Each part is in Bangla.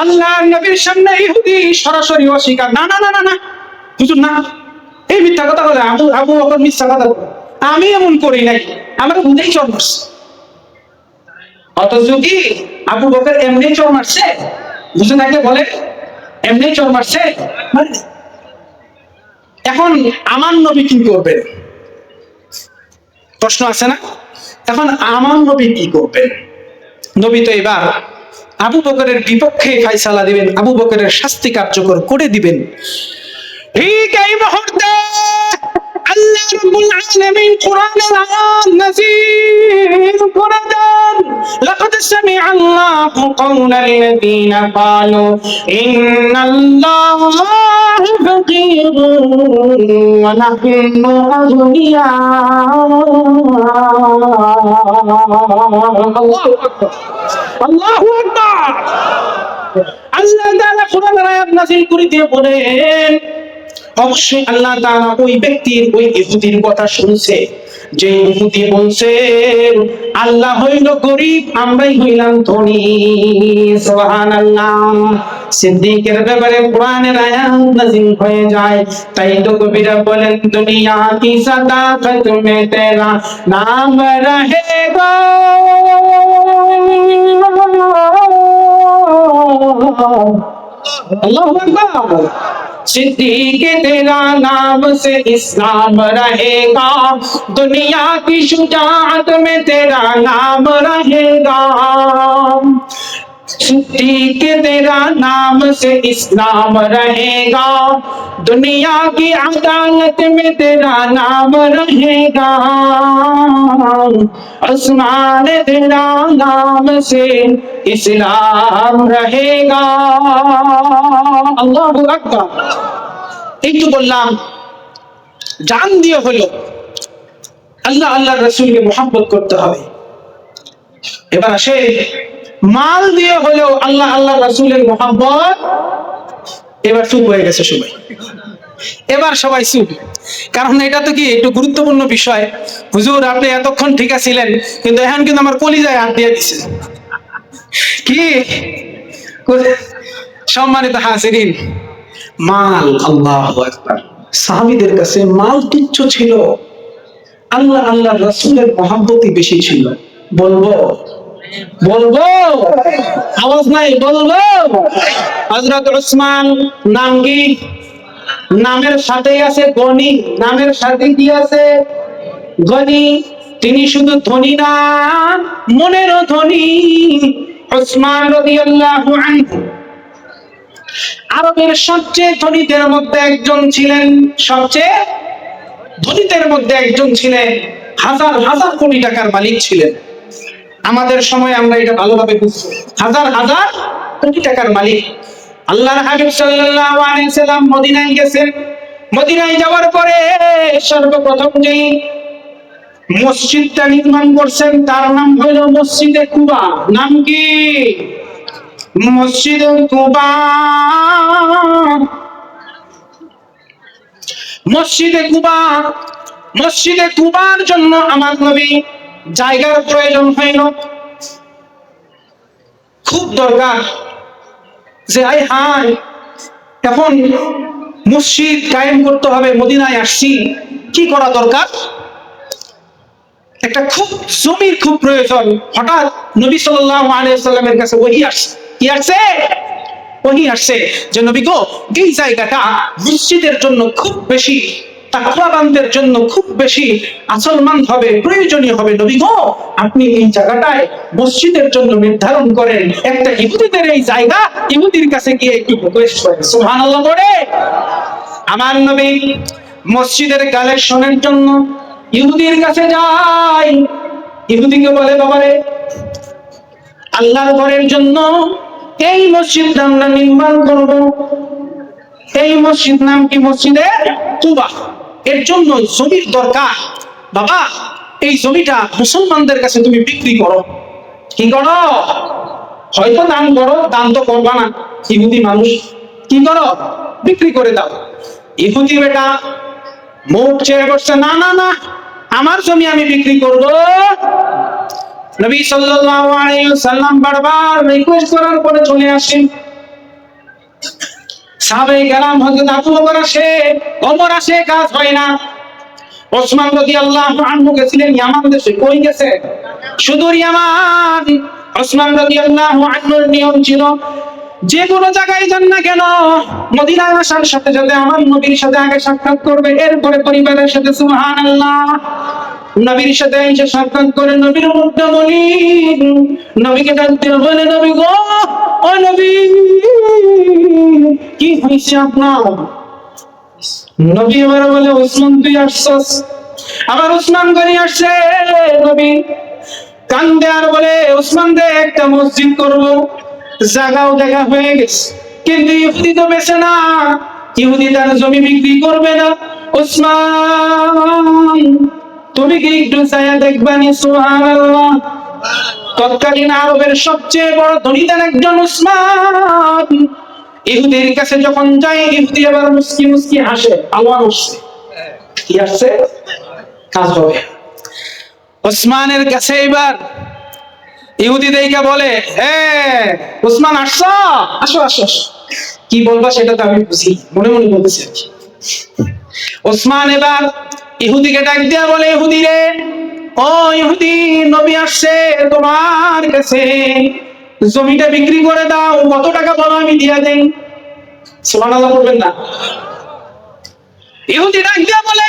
আল্লাহ নবীর সামনে ইহুদি সরাসরি অস্বীকার, না না না না না হুজুর না, এই মিথ্যা কথা বলে, আবু আবু বকর মিথ্যা কথা বলে, আমি এমন করি নাই, আমার বুঝেই চল মারছে। অথচ কি আবু বকর এমনি চোর মারছে? বুঝে থাকলে বলে এমনি চোর মারছে? এখন আমার নবী কি করবেন? প্রশ্ন আছে না? এখন আমার নবী কি করবেন? নবী তো এবার আবু বকরের বিপক্ষে ফয়সালা দিবেন, আবু বকরের শাস্তি কার্যকর করে দিবেন। ঠিক এই মুহূর্তে আল্লাহ রাব্বুল আলামিন কোরআনের আয়াত নাযিল করে দেন, লাকাদ সামিআ আল্লাহু কাওলাল্লাযীনা ক্বালু ইন্নাল্লাহা ফাকীরুন ওয়া নাহনু আগনিয়া। আল্লাহু আকবার, আল্লাহু আকবার। আল্লাহ তাআলা কোরআনের আয়াত নাযিল করে দিয়ে বলেন, অবশ্যই আল্লাহ তাআলা ওই ব্যক্তির, ওই ইহুদির কথা শুনছে যে ইহুদি বলছে আল্লাহ হইল গরীব, আমরাই হইলাম ধনী। সুবহানাল্লাহ। সিদ্দিকের ব্যাপারে কোরআনের আয়াত নাযিল হয়ে যায়। তাই তো কবিরা বলেন, দুনিয়া কি সাদাকত মে তেরা নাম রহেগা, আল্লাহু আকবার। सिद्दीक तेरा नाम से इस्लाम रहेगा, दुनिया की शुजाअत में तेरा नाम रहेगा। सिद्दीक तेरा नाम से इस्लाम रहेगा, दुनिया की अदालत में तेरा नाम रहेगा। आसमान तेरा नाम से इस्लाम रहेगा। আল্লাহু আকবার। এই তো বললাম জান দিয়ে হলো আল্লাহ আল্লাহর রাসূলকে মুহাব্বত করতে হবে। এবার আসে মাল দিয়ে হলেও আল্লাহ আল্লাহর রাসূলের মুহাব্বত। এবার চুপ হয়ে গেছে সবাই, এবার সবাই চুপ। কারণ এটা তো কি একটু গুরুত্বপূর্ণ বিষয়। হুজুর আপনি এতক্ষণ ঠিক আছিলেন, কিন্তু এখন কিন্তু আমার কলিজায় হাত দিয়ে দিছে। কি সম্মানিত হাজিরিন, মাল, আল্লাহু আকবার, সাহাবীদের কাছে মাল তুচ্ছ ছিল, আল্লাহ আল্লাহ রাসূলের মহব্বতই বেশি ছিল। বলবো বলবো আওয়াজ নাই, বলবো। হযরত ওসমান নাঙ্গি, নামের সাথে আছে গনি, নামের সাথে কি আছে? গনি। তিনি শুধু ধনী না, মনেরও ধনী। ওসমান রাদিয়াল্লাহু আনহু আরবের সবচেয়ে ধনীদের মধ্যে একজন ছিলেন, সবচেয়ে ধনীদের মধ্যে একজন ছিলেন, হাজার হাজার কোটি টাকার মালিক ছিলেন। আমাদের সময় আমরা এটা ভালোভাবে বুঝবো, হাজার হাজার কোটি টাকার মালিক। আল্লাহর হাবিব সাল্লাল্লাহু আলাইহি সাল্লাম মদিনায় গেছেন। মদিনায় যাওয়ার পরে সর্বপ্রথম যে মসজিদটা নির্মাণ করছেন তার নাম হলো মসজিদে কুবা। নাম কি? মসজিদে কুবা। মসজিদে কুবা, মসজিদে কুবার জন্য আমার নবী জায়গার প্রয়োজন হইল, খুব দরকার যে আই হাই এখন মসজিদ কায়েম করতে হবে, মদিনায় আসছি, কি করা দরকার? একটা খুব জমির খুব প্রয়োজন। হঠাৎ নবী সাল্লাল্লাহু আলাইহি ওয়াসাল্লামের কাছে ওহী আসছে। কি আসছে? ওহী আসছে যে নবী গো, এই জায়গাটা মসজিদের জন্য খুব বেশি, তাকওয়াবানদের জন্য খুব বেশি আসলমান হবে, প্রয়োজনীয় হবে। নবী গো, আপনি এই জায়গাটায় মসজিদের জন্য নির্ধারণ করেন। একটা ইহুদিদের এই জায়গা, ইহুদির কাছে গিয়ে একটু রিকোয়েস্ট করেন। সুবহানাল্লাহ বলে আমার নবী মসজিদের কালেকশনের জন্য ইহুদির কাছে যায়। ইহুদিকে বলে, বাবারে আল্লাহর ঘরের জন্য এই মসজিদটা আমরা নির্মাণ করব। এই মসজিদ নাম কি? মসজিদে কুবা। এর জন্য জমির দরকার। বাবা এই জমিটা মুসলমানদের কাছে তুমি বিক্রি করো। কি করো? হয়তো দান করো, দান তো করবা না, ইহুদি মানুষ। কি করো? বিক্রি করে দাও। ইহুদি বেটা মুখ চেয়ে বসছে, না না না, আমার জমি আমি বিক্রি করব। নবী সাল্লাল্লাহু আলাইহি ওয়াসাল্লাম বারবার রিকোয়েস্ট করার পরে চলে আসেন। সাহাবায়ে কেরাম হযরত আবু বকর আসে, ওমর আসে, কাজ হয় না। ওসমান রাদিয়াল্লাহু আনহু গেছিলেন ইয়ামান দেশে। কই গেছে? সুদূর ইয়ামান। ওসমান রাদিয়াল্লাহু আনহুর নিয়ম ছিল যে কোনো জায়গায় যান না কেন মদিনায় আসার সাথে সাথে আমার নবীর সাথে আগে সাক্ষাৎ করবে, এরপরে পরিবারের সাথে। সুবহানাল্লাহ। নবীর সাথে এসে সাক্ষাৎ করে নবীর মুখটা মলিন, নবীকে ডাকতে বলে, নবী গো, ও নবী, কি হয়েছে আপনার? নবী এবার বলে, ওসমান তুই আসছস? আবার ওসমান গনি আসছে। নবী কান্দে আর বলে, ওসমান দে একটা মসজিদ করব। জায়গাও দেখা হয়ে গেছে, কিন্তু ইহুদি তো বেছে না, ইহুদি তার জমি বিক্রি করবে না। ওসমান তুমি কি একটু ছায়া দেখবানি? সুবহানাল্লাহ। তৎকালীন আরবের সবচেয়ে বড় ধনীদের একজন ওসমান ইহুদির কাছে যখন যায়, ইহুদি আবার মুস্কি মুস্কি হাসে। আল্লাহ আসছে, কি আসছে? কাজ হবে। ওসমানের কাছে এবার ইহুদি দেইকা বলে, হ্যাঁ ওসমান আসছ, আসো আসো। কি বলবা সেটা তো আমি বুঝি, মনে মনে বলতেছি আর কি। ওসমান এবার ইহুদিকে ডাক দিয়া বলে, ইহুদি রে, ও ইহুদি, নবী আসছে তোমার কাছে, জমিটা বিক্রি করে দাও, কত টাকা বলো আমি দিয়া দেই। সুবহানাল্লাহ বলবেন না? ইহুদি ডাক দিয়া বলে,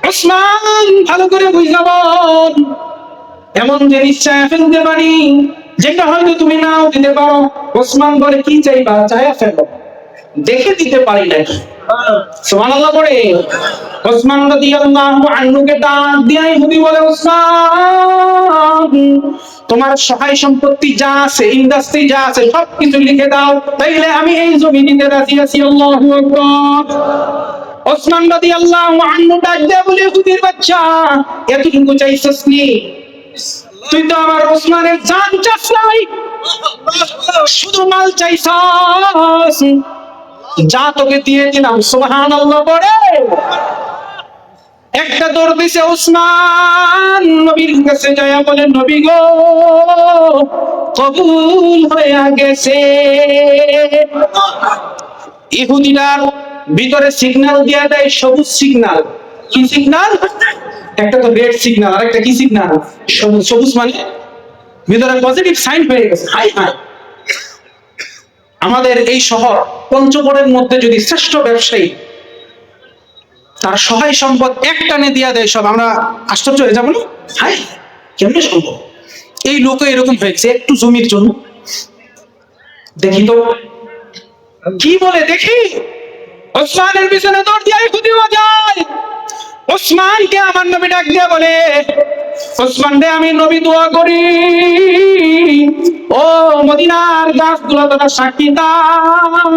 ওসমান ভালো করে বুঝা বল, এমন জিনিস চাইয়া ফেলতে পারি যেটা হয়তো তুমি নাও দিতে পারো। ওসমান বলে, কি চাইবা? চাইয়া ফেলো, দেখে দিতে পারি না। সুবহানাল্লাহ পড়ে ওসমান রাদিয়াল্লাহু আনহুকে ডাক দিয়ে ইহুদি বলে, ওসমান তোমার সহায় সম্পত্তি যা আছে, ইন্ডাস্ট্রি যা আছে, সবকিছু লিখে দাও, তাইলে আমি এই জমি নিতে রাজি আছি। আল্লাহু আকবার। ওসমান রাদিয়াল্লাহু আনহু ডাক দিয়ে বলে, ইহুদির বাচ্চা, এতটুকু চাইছস নি? তুই তো আমার ওসমানের জান চাস নাই, শুধু মাল চাইছস, যা তোকে দিয়ে দিলাম। সুবহানাল্লাহ পড়ে একটা দৌড় দিছে ওসমান নবীর কাছে যায়, বলে, নবী গো, কবুল হয়ে গেছে। ইহুদিরার ভিতরে সিগন্যাল দিয়া দেয়, সবুজ সিগন্যাল। কি সিগন্যাল? একটা তো রেড সিগন্যাল, আর একটা কি সিগন্যাল? সবুজ। সবুজ মানে ভিতরে পজিটিভ সাইন হয়ে গেছে। হাই হাই, আমাদের এই শহর পঞ্চগড়ের মধ্যে যদি শ্রেষ্ঠ ব্যবসায়ী তার সহায় সম্পদ এক টানে দিয়া দেয় সব, আমরা আশ্চর্য হয়ে যাবো না? হাই, কেমনে সম্ভব? এই লোক এরকম হয়েছে একটু জমির জন্য। দেখি তো কি বলে, দেখি। ওসমানের পিছনে দৌড় দিয়ে ইহুদিও যায়। ওসমানকে আমার নবী ডাক দিয়ে বলে, ওসমান রে, আমি নবী দোয়া করি, ও মদিনার গাছগুলো তোরা সাক্ষী দাও,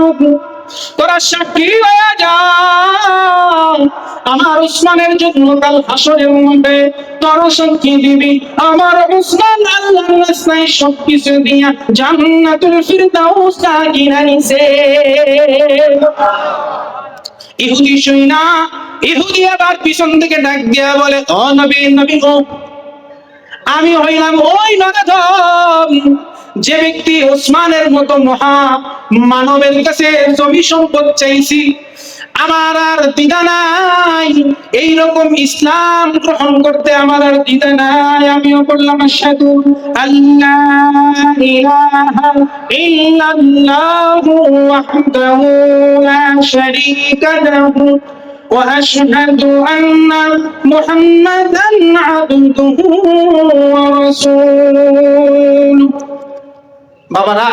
তোরা সাক্ষী হয়ে যাও, আমার ওসমানের জন্য কাল হাসরের মধ্যে তোরা সাক্ষী দিবি, আমার ওসমান আল্লাহর রাস্তায় সবকিছু দিয়া জান্নাতুল ফিরদাউস কিনে নিছে। ইহুদি শুইনা ইহুদি আবার পিছন থেকে ডাক দিয়া বলে, ও নবী, নবী গো, আমি হইলাম ওই নরাধম যে ব্যক্তি ওসমানের মতো মহা মানবের কাছে জমি সম্পদ চাইছি। আমার আর দ্বিধা নাই, এইরকম ইসলাম গ্রহণ করতে আমার আর দ্বিধা নাই। আমিও বললাম, আশহাদু আল্লা ইলাহা ইল্লাল্লাহু ওয়াহদাহু লা শারীকা লাহু وأشهد أن محمدا عبده ورسوله। বাবারা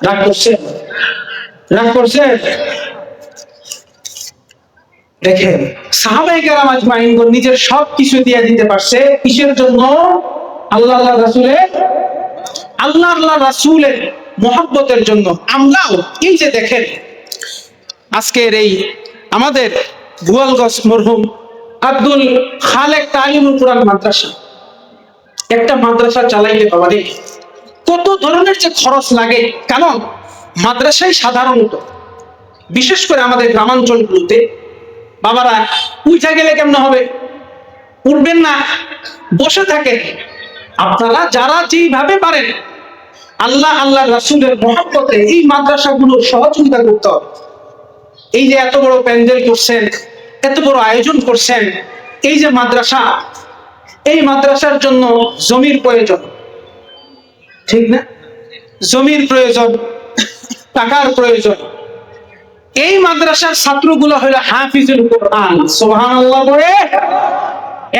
রাগ করছে, রাগ করছে। দেখেন সাহাবায়ে কেরাম আজমাইন নিজের সব কিছু দিয়ে দিতে পারছে, কিসের জন্য? আল্লাহ রাসূলের মহব্বতের জন্য। আমরাও এই যে দেখেন আজকের এই আমাদের গোয়ালগঞ্জ মরহুম আব্দুল খালেক তালিমুল কুরআন মাদ্রাসা, একটা মাদ্রাসা চালাইতে বাবারে কত ধরনের যে খরচ লাগে। কারণ মাদ্রাসায় সাধারণত বিশেষ করে আমাদের গ্রামাঞ্চলগুলোতে বাবারা উঠা গেলে কেমন হবে? উঠবেন না, বসে থাকেন। আপনারা যারা যেইভাবে পারেন আল্লাহ রাসূলের মহব্বতে এই মাদ্রাসাগুলোর সহযোগিতা করতে হবে। এই যে এত বড় প্যান্ডেল করছেন, এত বড় আয়োজন করছেন, এই যে মাদ্রাসা, এই মাদ্রাসার জন্য জমির প্রয়োজন, ঠিক না? জমির প্রয়োজন, টাকার প্রয়োজন। এই মাদ্রাসার ছাত্রগুলো হলো হাফিজুল কোরআন, সুবহানাল্লাহ বলে।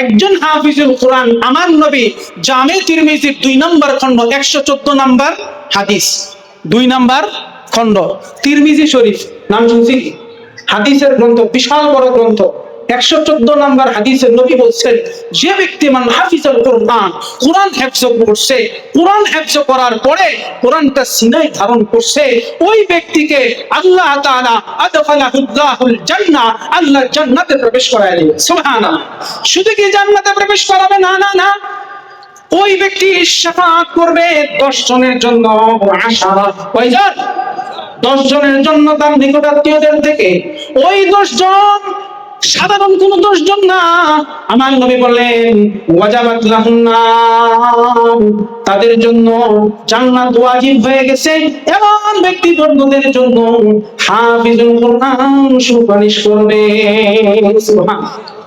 একজন হাফিজুল কোরআন আমার নবী জামে তিরমিজির 2 নম্বর খণ্ড 114 নম্বর হাদিস, 2 নম্বর খণ্ড তিরমিজি শরীফ, নাম শুনছি? হাদিসের গ্রন্থ, বিশাল বড় গ্রন্থ। 114 নম্বর হাদিসে নবী বলছেন, যে ব্যক্তি মান হাফিজুল কোরআন, কোরআন হেফজ করছে, কোরআন হেফজ করার পরে কোরআনটা সিনায় ধারণ করছে, ওই ব্যক্তিকে আল্লাহ তাআলা আদখালাহুল্লাহুল জান্নাহ, আল্লাহ জান্নাতে প্রবেশ করায় দিবেন। সুবহানাল্লাহ। শুধু কি জান্নাতে প্রবেশ করাবে? না না না, ওই ব্যক্তি শাফাআত করবে 10 জনের জন্য। আশারা কয়জন? 10 জনের জন্য তার নিকটাত্মীয়দের থেকে। ওই 10 জন সাধারণ কোন 10 জন না। আমার নবী বললেন ওয়াজাবাত লাহুন নার, তাদের জন্য জান্নাত ওয়াজিব হয়ে গেছে। এমন ব্যক্তিবর্গদের জন্য হাফিজুল কোরআন সুপারিশ করবে। সুবহানাল্লাহ।